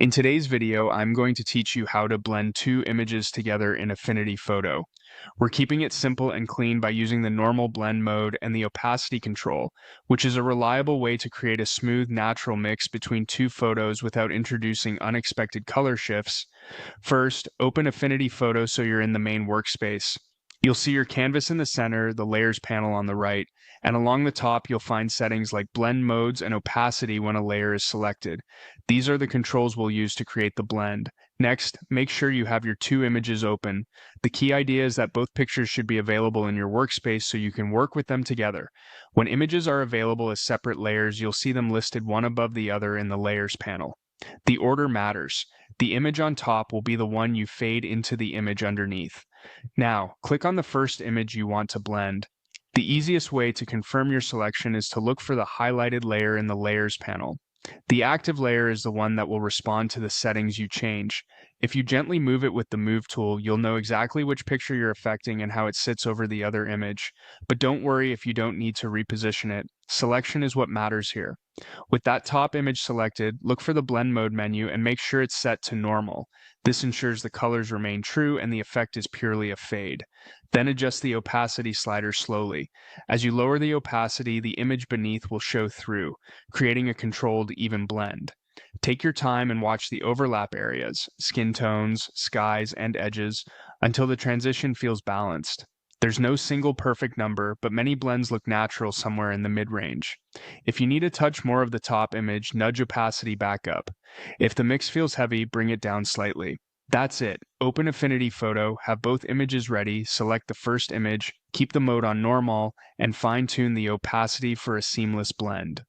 In today's video, I'm going to teach you how to blend two images together in Affinity Photo. We're keeping it simple and clean by using the normal blend mode and the opacity control, which is a reliable way to create a smooth, natural mix between two photos without introducing unexpected color shifts. First, open Affinity Photo so you're in the main workspace. You'll see your canvas in the center, the layers panel on the right, and along the top you'll find settings like blend modes and opacity when a layer is selected. These are the controls we'll use to create the blend. Next, make sure you have your two images open. The key idea is that both pictures should be available in your workspace so you can work with them together. When images are available as separate layers, you'll see them listed one above the other in the Layers panel. The order matters. The image on top will be the one you fade into the image underneath. Now, click on the first image you want to blend. The easiest way to confirm your selection is to look for the highlighted layer in the Layers panel. The active layer is the one that will respond to the settings you change. If you gently move it with the Move tool, you'll know exactly which picture you're affecting and how it sits over the other image. But don't worry if you don't need to reposition it. Selection is what matters here. With that top image selected, look for the Blend Mode menu and make sure it's set to Normal. This ensures the colors remain true and the effect is purely a fade. Then adjust the opacity slider slowly. As you lower the opacity, the image beneath will show through, creating a controlled, even blend. Take your time and watch the overlap areas, skin tones, skies, and edges, until the transition feels balanced. There's no single perfect number, but many blends look natural somewhere in the mid-range. If you need a touch more of the top image, nudge opacity back up. If the mix feels heavy, bring it down slightly. That's it. Open Affinity Photo, have both images ready, select the first image, keep the mode on normal, and fine-tune the opacity for a seamless blend.